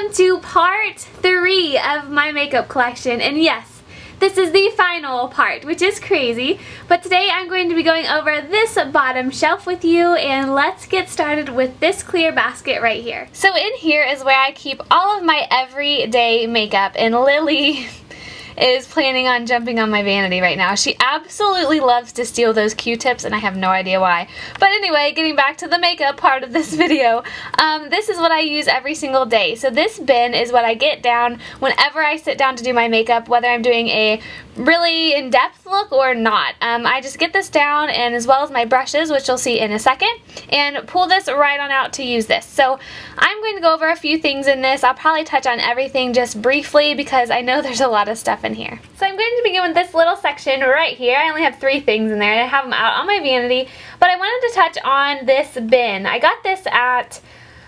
welcome to part 3 of my makeup collection, and yes, this is the final part, which is crazy, but today I'm going to be going over this bottom shelf with you, and let's get started with this clear basket right here. So in here is where I keep all of my everyday makeup, and Lily is planning on jumping on my vanity right now. She absolutely loves to steal those Q-tips, and I have no idea why. But anyway, getting back to the makeup part of this video, this is what I use every single day. So this bin is what I get down whenever I sit down to do my makeup, whether I'm doing a really in-depth look or not. I just get this down, and as well as my brushes, which you'll see in a second, and pull this right on out to use this. So I'm going to go over a few things in this. I'll probably touch on everything just briefly because I know there's a lot of stuff in here. So I'm going to begin with this little section right here. I only have 3 things in there, and I have them out on my vanity, but I wanted to touch on this bin. I got this at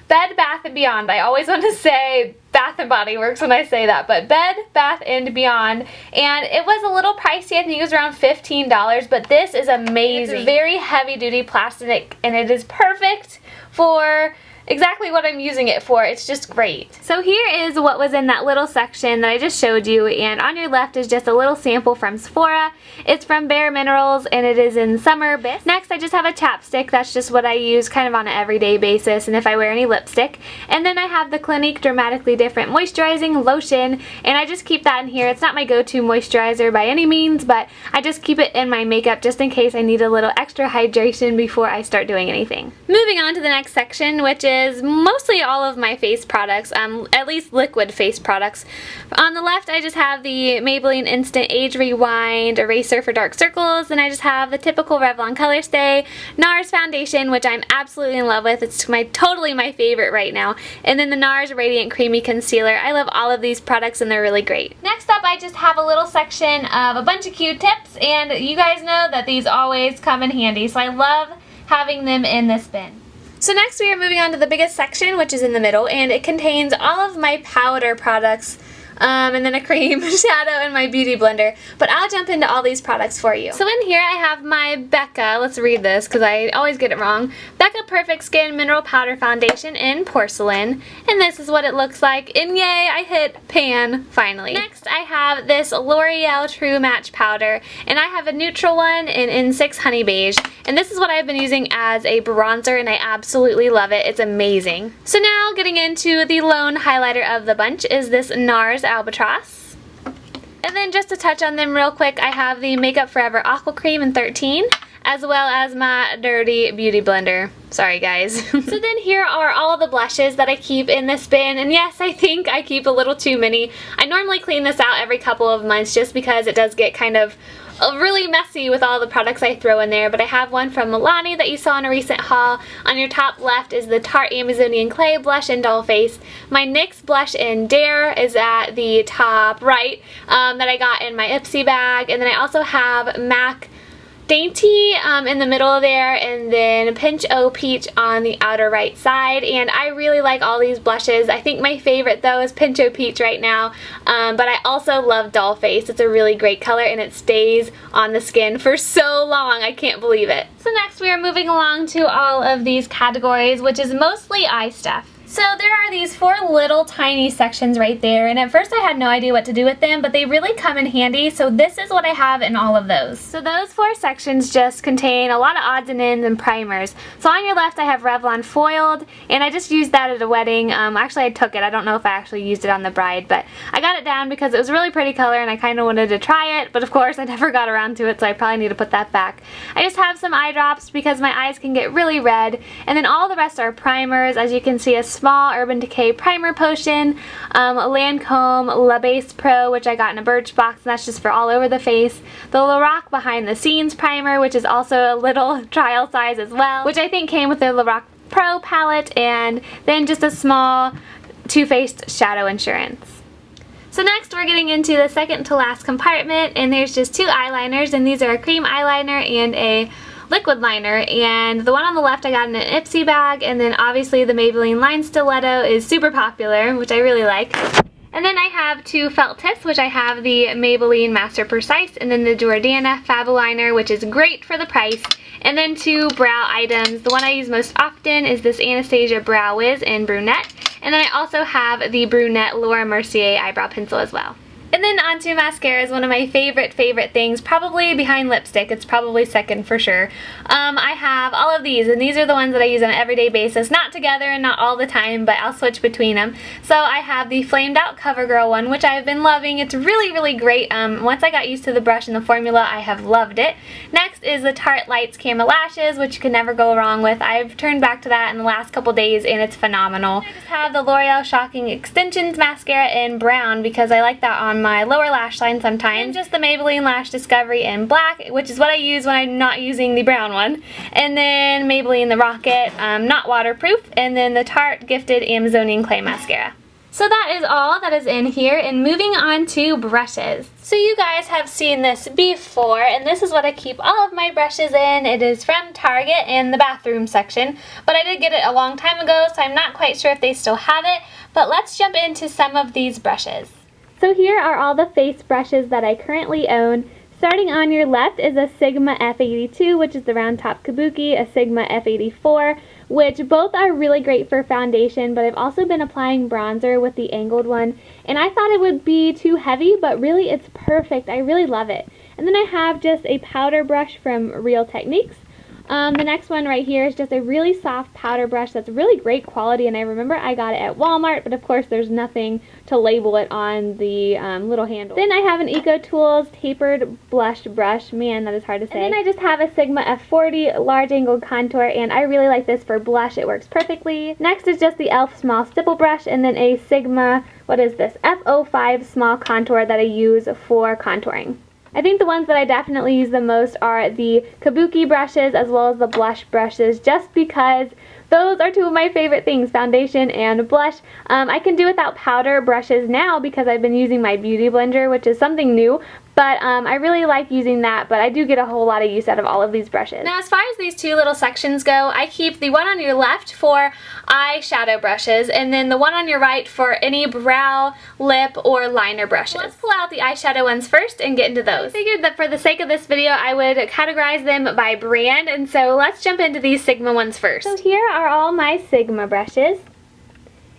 Bed Bath & Beyond. I always want to say Bath & Body Works when I say that, but Bed Bath & Beyond, and it was a little pricey. I think it was around $15, but this is amazing. It's very heavy duty plastic, and it is perfect for exactly what I'm using it for. It's just great. So here is what was in that little section that I just showed you, and on your left is just a little sample from Sephora. It's from Bare Minerals, and it is in Summer Bliss. Next, I just have a chapstick. That's just what I use kind of on an everyday basis, and if I wear any lipstick. And then I have the Clinique Dramatically Different Moisturizing Lotion, and I just keep that in here. It's not my go-to moisturizer by any means, but I just keep it in my makeup just in case I need a little extra hydration before I start doing anything. Moving on to the next section, which is mostly all of my face products, at least liquid face products. On the left, I just have the Maybelline Instant Age Rewind Eraser for Dark Circles, and I just have the typical Revlon Color Stay NARS foundation, which I'm absolutely in love with. It's totally my favorite right now. And then the NARS Radiant Creamy Concealer. I love all of these products, and they're really great. Next up, I just have a little section of a bunch of Q-tips, and you guys know that these always come in handy, so I love having them in this bin. So next we are moving on to the biggest section, which is in the middle, and it contains all of my powder products, and then a cream, shadow, and my beauty blender. But I'll jump into all these products for you. So in here I have my Becca, let's read this because I always get it wrong, Becca Perfect Skin Mineral Powder Foundation in Porcelain. And this is what it looks like, and yay, I hit pan finally. Next I have this L'Oreal True Match Powder, and I have a neutral one in N6 Honey Beige. And this is what I've been using as a bronzer, and I absolutely love it. It's amazing. So now getting into the lone highlighter of the bunch is this NARS Albatross. And then just to touch on them real quick, I have the Makeup Forever Aqua Cream in 13, as well as my Dirty Beauty Blender. Sorry guys. So then here are all the blushes that I keep in this bin, and yes, I think I keep a little too many. I normally clean this out every couple of months just because it does get kind of really messy with all the products I throw in there, but I have one from Milani that you saw in a recent haul. On your top left is the Tarte Amazonian Clay Blush in Dollface. My NYX blush in Dare is at the top right, that I got in my Ipsy bag, and then I also have MAC Dainty in the middle there, and then Pinch O Peach on the outer right side. And I really like all these blushes. I think my favorite though is Pinch O Peach right now, but I also love Dollface. It's a really great color, and it stays on the skin for so long. I can't believe it. So next we are moving along to all of these categories, which is mostly eye stuff. So there are these 4 little tiny sections right there, and at first I had no idea what to do with them, but they really come in handy, so this is what I have in all of those. So those 4 sections just contain a lot of odds and ends and primers. So on your left I have Revlon Foiled, and I just used that at a wedding. Actually I took it. I don't know if I actually used it on the bride, but I got it down because it was a really pretty color and I kind of wanted to try it, but of course I never got around to it, so I probably need to put that back. I just have some eye drops because my eyes can get really red, and then all the rest are primers. As you can see, a small Urban Decay Primer Potion, Lancome La Base Pro, which I got in a Birchbox, and that's just for all over the face. The Lorac Behind the Scenes Primer, which is also a little trial size as well, which I think came with the Lorac Pro palette, and then just a small Too Faced Shadow Insurance. So next we're getting into the second to last compartment, and there's just 2 eyeliners, and these are a cream eyeliner and a liquid liner, and the one on the left I got in an Ipsy bag, and then obviously the Maybelline Line Stiletto is super popular, which I really like. And then I have 2 felt tips, which I have the Maybelline Master Precise, and then the Jordana Faboliner, which is great for the price. And then 2 brow items. The one I use most often is this Anastasia Brow Wiz in Brunette, And then I also have the brunette Laura Mercier eyebrow pencil as well. And then onto mascara is one of my favorite things, probably behind lipstick. It's probably second for sure. I have all of these, and these are the ones that I use on an everyday basis. Not together and not all the time, but I'll switch between them. So I have the Flamed Out CoverGirl one, which I've been loving. It's really great. Once I got used to the brush and the formula, I have loved it. Next is the Tarte Lights Camera Lashes, which you can never go wrong with. I've turned back to that in the last couple days, and it's phenomenal. I just have the L'Oreal Shocking Extensions Mascara in brown because I like that on my lower lash line sometimes. And just the Maybelline Lash Discovery in black, which is what I use when I'm not using the brown one. And then Maybelline the Rocket, not waterproof. And then the Tarte Gifted Amazonian Clay Mascara. So that is all that is in here, and moving on to brushes. So you guys have seen this before, and this is what I keep all of my brushes in. It is from Target in the bathroom section, but I did get it a long time ago, so I'm not quite sure if they still have it. But let's jump into some of these brushes. So here are all the face brushes that I currently own. Starting on your left is a Sigma F82, which is the round top kabuki, a Sigma F84, which both are really great for foundation, but I've also been applying bronzer with the angled one, and I thought it would be too heavy, but really it's perfect. I really love it. And then I have just a powder brush from Real Techniques. The next one right here is just a really soft powder brush that's really great quality, and I remember I got it at Walmart, but of course there's nothing to label it on the little handle. Then I have an EcoTools tapered blush brush. Man, that is hard to say. And then I just have a Sigma F40 large angled contour, and I really like this for blush. It works perfectly. Next is just the e.l.f. small stipple brush, and then a Sigma, what is this, F05 small contour that I use for contouring. I think the ones that I definitely use the most are the kabuki brushes as well as the blush brushes, just because those are two of my favorite things, foundation and blush. I can do without powder brushes now because I've been using my beauty blender, which is something new. But I really like using that, but I do get a whole lot of use out of all of these brushes. Now as far as these two little sections go, I keep the one on your left for eyeshadow brushes, and then the one on your right for any brow, lip, or liner brushes. Let's pull out the eyeshadow ones first and get into those. I figured that for the sake of this video, I would categorize them by brand, and so let's jump into these Sigma ones first. So here are all my Sigma brushes.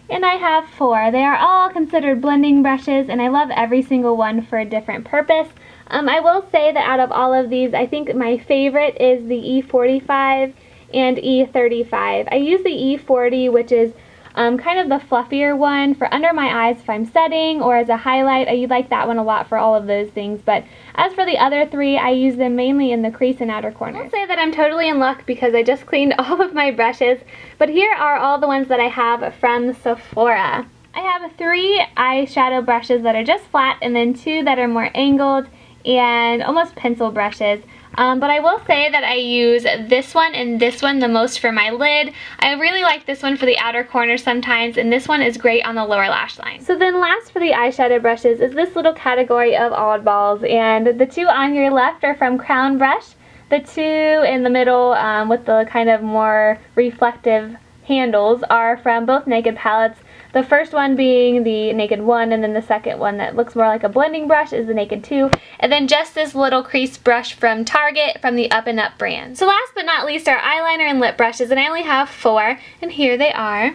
And I have 4. They are all considered blending brushes, and I love every single one for a different purpose. I will say that out of all of these, I think my favorite is the E45 and E35. I use the E40, which is kind of the fluffier one for under my eyes if I'm setting or as a highlight. I like that one a lot for all of those things, but as for the other 3, I use them mainly in the crease and outer corners. I'll say that I'm totally in luck because I just cleaned all of my brushes, but here are all the ones that I have from Sephora. I have 3 eyeshadow brushes that are just flat, and then 2 that are more angled and almost pencil brushes. But I will say that I use this one and this one the most for my lid. I really like this one for the outer corners sometimes, and this one is great on the lower lash line. So then last for the eyeshadow brushes is this little category of oddballs, and the 2 on your left are from Crown Brush. The 2 in the middle with the kind of more reflective handles are from both Naked palettes. The first one being the Naked 1, and then the second one that looks more like a blending brush is the Naked 2. And then just this little crease brush from Target from the Up and Up brand. So last but not least are eyeliner and lip brushes, and I only have 4, and here they are.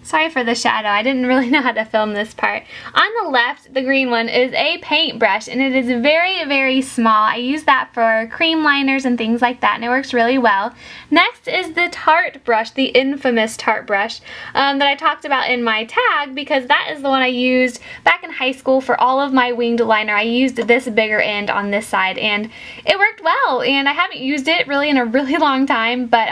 Sorry for the shadow, I didn't really know how to film this part. On the left, the green one, is a paintbrush, and it is very small. I use that for cream liners and things like that, and it works really well. Next is the Tarte brush, the infamous Tarte brush that I talked about in my tag, because that is the one I used back in high school for all of my winged liner. I used this bigger end on this side, and it worked well, and I haven't used it really in a really long time, but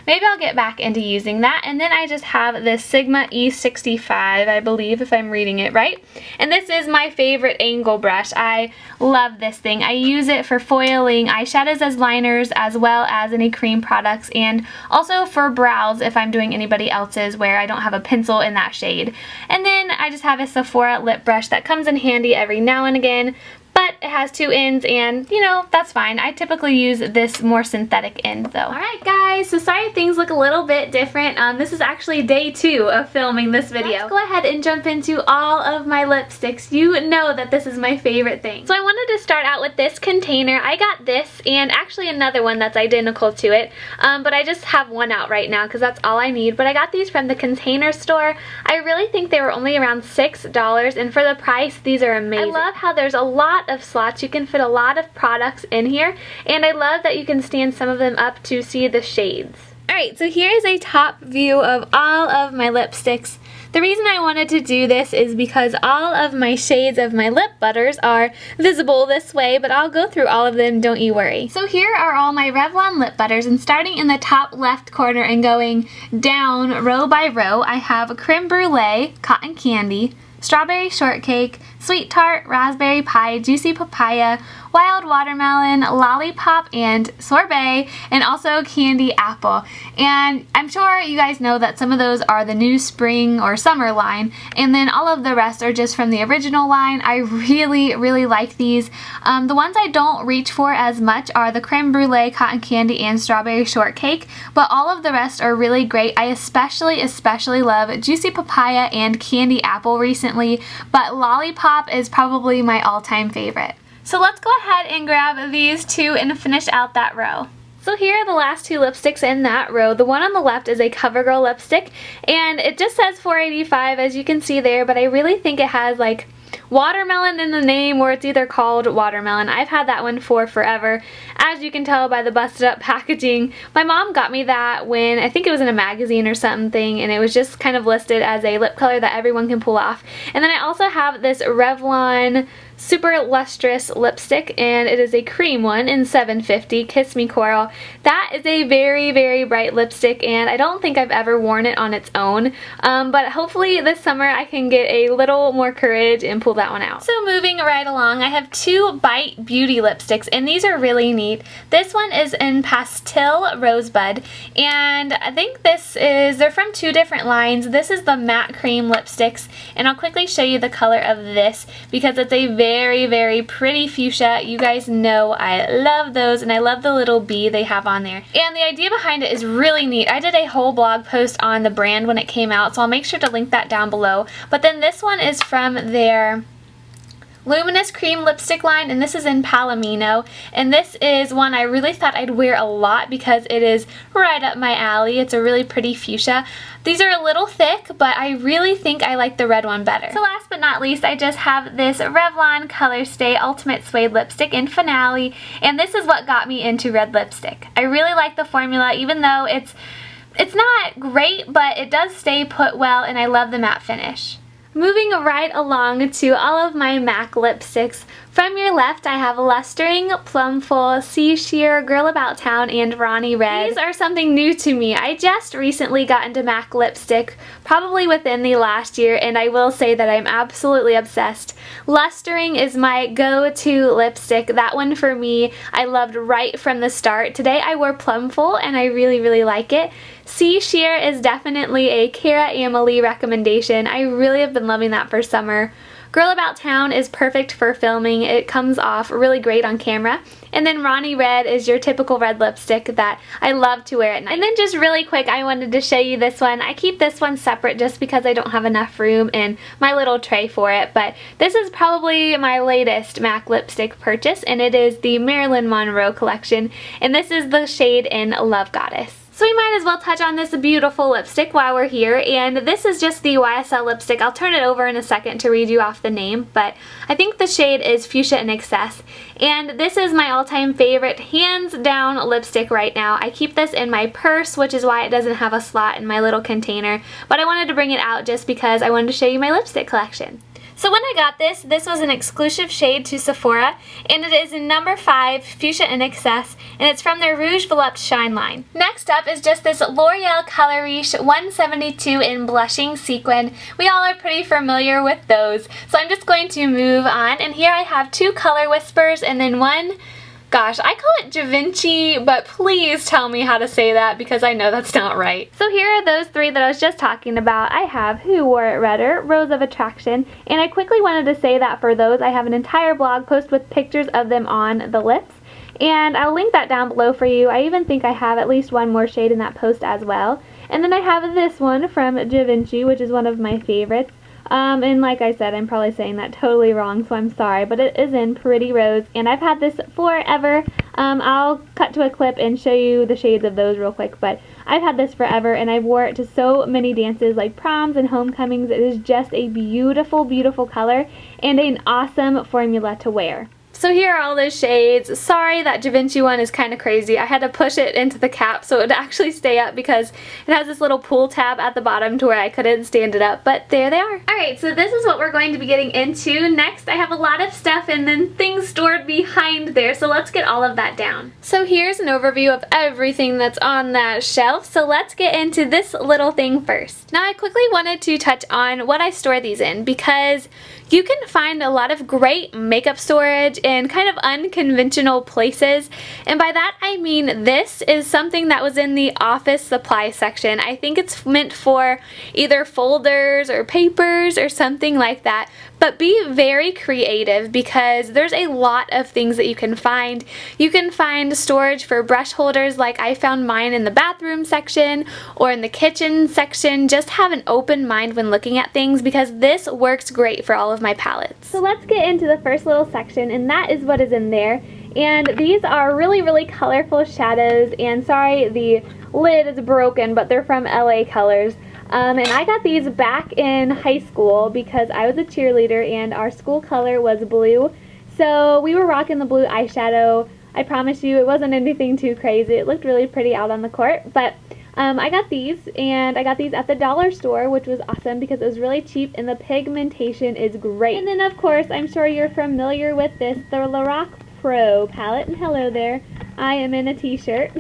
maybe I'll get back into using that. And then I just have this Sigma E65, I believe, if I'm reading it right. And this is my favorite angle brush. I love this thing. I use it for foiling eyeshadows as liners, as well as any cream products, and also for brows if I'm doing anybody else's where I don't have a pencil in that shade. And then I just have a Sephora lip brush that comes in handy every now and again. But it has two ends, and you know, that's fine. I typically use this more synthetic end though. Alright guys, so sorry things look a little bit different. This is actually day 2 of filming this video. Let's go ahead and jump into all of my lipsticks. You know that this is my favorite thing. So I wanted to start out with this container. I got this and actually another one that's identical to it, but I just have one out right now because that's all I need. But I got these from the Container Store. I really think they were only around $6, and for the price, these are amazing. I love how there's a lot of slots. You can fit a lot of products in here, and I love that you can stand some of them up to see the shades. Alright, so here is a top view of all of my lipsticks. The reason I wanted to do this is because all of my shades of my lip butters are visible this way, but I'll go through all of them, don't you worry. So here are all my Revlon lip butters, and starting in the top left corner and going down row by row, I have Creme Brulee, Cotton Candy, Strawberry Shortcake, Sweet Tart, Raspberry Pie, Juicy Papaya, Wild Watermelon, Lollipop, and Sorbet, and also Candy Apple. And I'm sure you guys know that some of those are the new spring or summer line, and then all of the rest are just from the original line. I really like these. The ones I don't reach for as much are the Creme Brulee, Cotton Candy, and Strawberry Shortcake, but all of the rest are really great. I especially love Juicy Papaya and Candy Apple recently, but Lollipop is probably my all-time favorite. So let's go ahead and grab these two and finish out that row. So here are the last two lipsticks in that row. The one on the left is a CoverGirl lipstick, and it just says $4.85 as you can see there, but I really think it has like watermelon in the name, or it's either called watermelon. I've had that one for forever, as you can tell by the busted up packaging. My mom got me that when I think it was in a magazine or something, and it was just kind of listed as a lip color that everyone can pull off. And then I also have this Revlon Super Lustrous lipstick, and it is a cream one in 750, Kiss Me Coral. That is a very bright lipstick, and I don't think I've ever worn it on its own, but hopefully this summer I can get a little more courage and pull that one out. So moving right along, I have two Bite Beauty lipsticks, and these are really neat. This one is in Pastel Rosebud, and I think they're from two different lines. This is the matte cream lipsticks, and I'll quickly show you the color of this because it's a very pretty fuchsia. You guys know I love those, and I love the little bee they have on there. And the idea behind it is really neat. I did a whole blog post on the brand when it came out, so I'll make sure to link that down below. But then this one is from their Luminous Cream lipstick line, and this is in Palomino, and this is one I really thought I'd wear a lot because it is right up my alley. It's a really pretty fuchsia. These are a little thick, but I really think I like the red one better. So last but not least, I just have this Revlon Color Stay Ultimate Suede lipstick in Finale, and this is what got me into red lipstick. I really like the formula, even though it's not great, but it does stay put well, and I love the matte finish. Moving right along to all of my MAC lipsticks. From your left, I have Lustering, Plumful, Sea Sheer, Girl About Town, and Ronnie Red. These are something new to me. I just recently got into MAC lipstick, probably within the last year, and I will say that I'm absolutely obsessed. Lustering is my go-to lipstick. That one for me, I loved right from the start. Today I wore Plumful, and I really like it. Sea Sheer is definitely a Cara Amelie recommendation. I really have been loving that for summer. Girl About Town is perfect for filming. It comes off really great on camera. And then Ronnie Red is your typical red lipstick that I love to wear at night. And then just really quick, I wanted to show you this one. I keep this one separate just because I don't have enough room in my little tray for it. But this is probably my latest MAC lipstick purchase, and it is the Marilyn Monroe collection. And this is the shade in Love Goddess. So we might as well touch on this beautiful lipstick while we're here, and this is just the YSL lipstick. I'll turn it over in a second to read you off the name, but I think the shade is Fuchsia in Excess, and this is my all-time favorite, hands down lipstick right now. I keep this in my purse, which is why it doesn't have a slot in my little container, but I wanted to bring it out just because I wanted to show you my lipstick collection. So when I got this was an exclusive shade to Sephora, and it is in number 5, Fuchsia in Excess, and it's from their Rouge Volupte Shine line. Next up is just this L'Oreal Color Riche 172 in Blushing Sequin. We all are pretty familiar with those, so I'm just going to move on, and here I have 2 Color Whispers and then one Gosh, I call it Da Vinci, but please tell me how to say that because I know that's not right. So here are those three that I was just talking about. I have Who Wore It Redder, Rose of Attraction, and I quickly wanted to say that for those, I have an entire blog post with pictures of them on the lips, and I'll link that down below for you. I even think I have at least one more shade in that post as well. And then I have this one from Da Vinci, which is one of my favorites. And like I said, I'm probably saying that totally wrong, so I'm sorry, but it is in Pretty Rose, and I've had this forever. I'll cut to a clip and show you the shades of those real quick, but I've had this forever, and I wore it to so many dances like proms and homecomings. It is just a beautiful, beautiful color and an awesome formula to wear. So here are all those shades. Sorry, that Da Vinci one is kind of crazy. I had to push it into the cap so it would actually stay up because it has this little pull tab at the bottom to where I couldn't stand it up, but there they are. Alright, so this is what we're going to be getting into. Next, I have a lot of stuff and then things stored behind there, so let's get all of that down. So here's an overview of everything that's on that shelf, so let's get into this little thing first. Now I quickly wanted to touch on what I store these in because you can find a lot of great makeup storage in kind of unconventional places, and by that I mean this is something that was in the office supply section. I think it's meant for either folders or papers or something like that, but be very creative because there's a lot of things that you can find. You can find storage for brush holders like I found mine in the bathroom section or in the kitchen section. Just have an open mind when looking at things because this works great for all of my palettes. So let's get into the first little section, and that is what is in there. And these are really, really colorful shadows, and sorry the lid is broken, but they're from LA Colors. And I got these back in high school because I was a cheerleader and our school color was blue. So we were rocking the blue eyeshadow. I promise you it wasn't anything too crazy. It looked really pretty out on the court. But I got these, and I got these at the dollar store, which was awesome because it was really cheap and the pigmentation is great. And then of course, I'm sure you're familiar with this, the Lorac Pro palette. And hello there. I am in a t-shirt.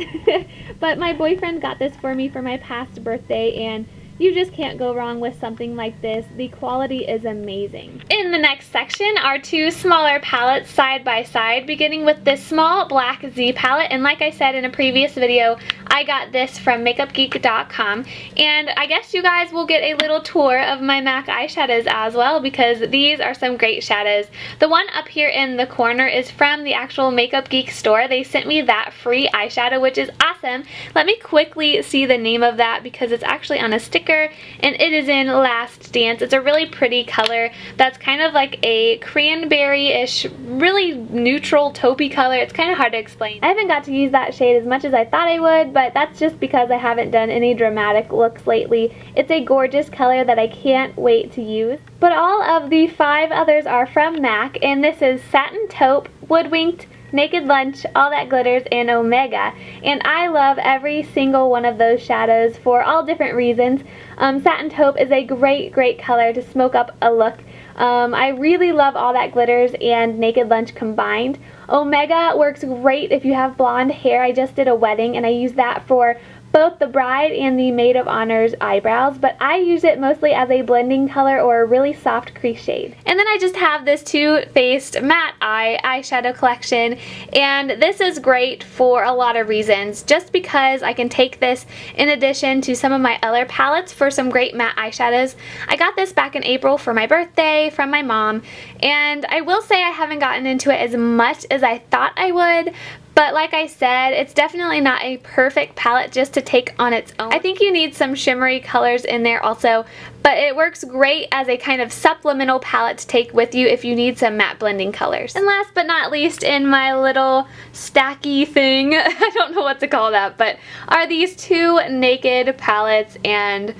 But my boyfriend got this for me for my past birthday, and you just can't go wrong with something like this. The quality is amazing. In the next section are two smaller palettes side by side, beginning with this small black Z palette. And like I said in a previous video, I got this from makeupgeek.com. And I guess you guys will get a little tour of my MAC eyeshadows as well because these are some great shadows. The one up here in the corner is from the actual Makeup Geek store. They sent me that free eyeshadow, which is awesome. Let me quickly see the name of that because it's actually on a sticker, and it is in Last Dance. It's a really pretty color that's kind of like a cranberry-ish, really neutral taupey color. It's kind of hard to explain. I haven't got to use that shade as much as I thought I would, but that's just because I haven't done any dramatic looks lately. It's a gorgeous color that I can't wait to use. But all of the 5 others are from MAC, and this is Satin Taupe, Woodwinked, Naked Lunch, All That Glitters, and Omega. And I love every single one of those shadows for all different reasons. Satin Taupe is a great, great color to smoke up a look. I really love All That Glitters and Naked Lunch combined. Omega works great if you have blonde hair. I just did a wedding and I used that for both the bride and the maid of honor's eyebrows, but I use it mostly as a blending color or a really soft crease shade. And then I just have this Too Faced Matte Eye eyeshadow collection, and this is great for a lot of reasons. Just because I can take this in addition to some of my other palettes for some great matte eyeshadows. I got this back in April for my birthday from my mom, and I will say I haven't gotten into it as much as I thought I would, but like I said, it's definitely not a perfect palette just to take on its own. I think you need some shimmery colors in there also, but it works great as a kind of supplemental palette to take with you if you need some matte blending colors. And last but not least in my little stacky thing, I don't know what to call that, but are these 2 Naked palettes, and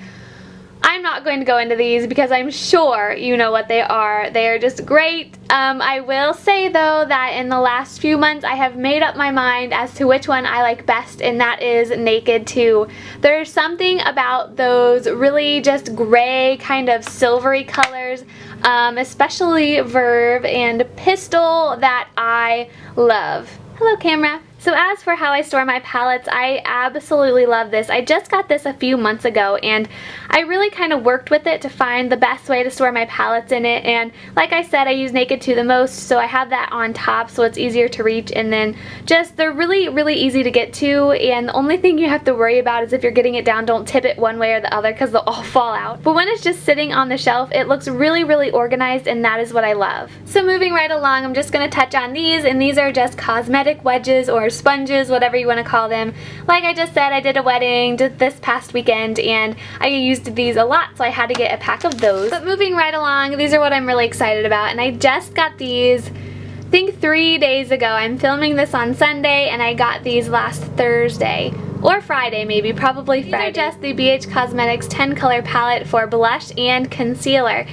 I'm not going to go into these because I'm sure you know what they are. They are just great. I will say though that in the last few months I have made up my mind as to which one I like best, and that is Naked 2. There's something about those really just gray kind of silvery colors, especially Verve and Pistol, that I love. Hello camera. So as for how I store my palettes, I absolutely love this. I just got this a few months ago and I really kind of worked with it to find the best way to store my palettes in it, and like I said, I use Naked 2 the most, so I have that on top so it's easier to reach, and then just they're really easy to get to, and the only thing you have to worry about is if you're getting it down, don't tip it one way or the other because they'll all fall out. But when it's just sitting on the shelf, it looks really organized, and that is what I love. So moving right along, I'm just going to touch on these, and these are just cosmetic wedges or sponges, whatever you want to call them. Like I just said, I did a wedding this past weekend and I used these a lot, so I had to get a pack of those. But moving right along, these are what I'm really excited about, and I just got these I think 3 days ago. I'm filming this on Sunday and I got these last Thursday. Or Friday maybe, probably Friday. These are just the BH Cosmetics 10 color palette for blush and concealer.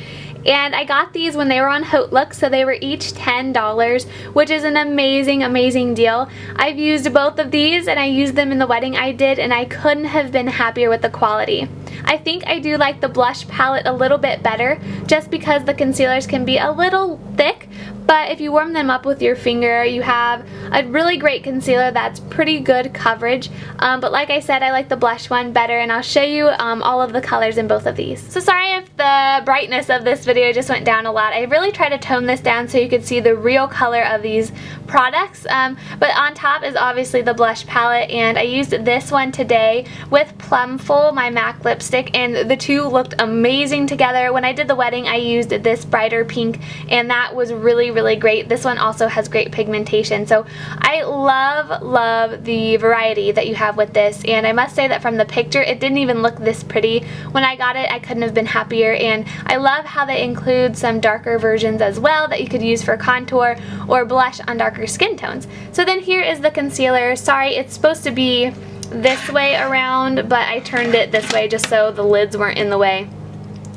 And I got these when they were on Haute Look, so they were each $10, which is an amazing deal. I've used both of these and I used them in the wedding I did, and I couldn't have been happier with the quality. I think I do like the blush palette a little bit better just because the concealers can be a little thick, but if you warm them up with your finger, you have a really great concealer that's pretty good coverage. But like I said, I like the blush one better, and I'll show you all of the colors in both of these. So sorry if the brightness of this video just went down a lot. I really try to tone this down so you could see the real color of these products. But on top is obviously the blush palette, and I used this one today with Plumful, my MAC lipstick, and the two looked amazing together. When I did the wedding, I used this brighter pink, and that was really great. This one also has great pigmentation, so I love the variety that you have with this, and I must say that from the picture it didn't even look this pretty. When I got it, I couldn't have been happier, and I love how they include some darker versions as well that you could use for contour or blush on darker skin tones. So then here is the concealer. Sorry, it's supposed to be this way around, but I turned it this way just so the lids weren't in the way.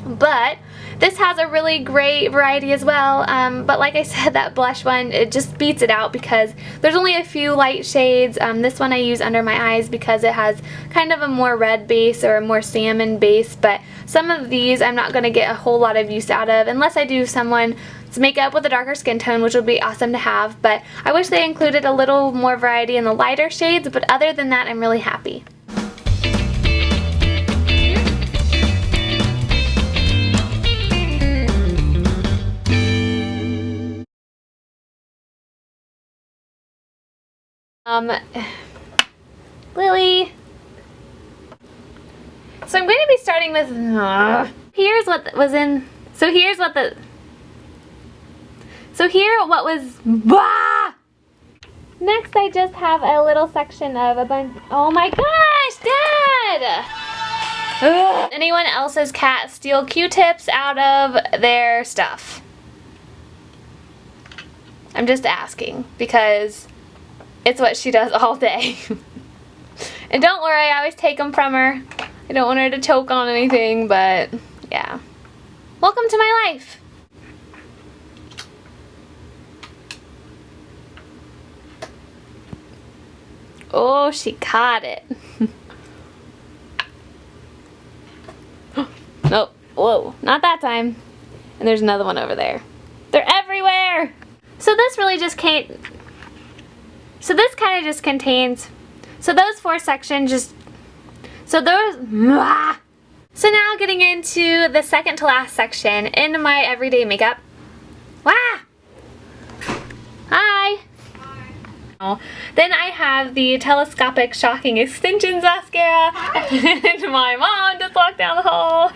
But this has a really great variety as well, but like I said, that blush one, it just beats it out because there's only a few light shades. This one I use under my eyes because it has kind of a more red base or a more salmon base, but some of these I'm not going to get a whole lot of use out of unless I do someone's makeup with a darker skin tone, which would be awesome to have. But I wish they included a little more variety in the lighter shades, but other than that, I'm really happy. Lily. So I'm going to be starting with, here's what was in, so here what was, Next I just have a little section of a bunch, oh my gosh, Dad! Ugh. Anyone else's cat steal Q-tips out of their stuff? I'm just asking because it's what she does all day. And don't worry, I always take them from her. I don't want her to choke on anything, but yeah. Welcome to my life. Oh, she caught it. Nope. Whoa, not that time. And there's another one over there. They're everywhere. So this really just can't. So this kind of just contains, so those four sections just, so those, so now getting into the second to last section in my everyday makeup. Hi. Then I have the telescopic shocking extensions mascara, and my mom just walked down the hall.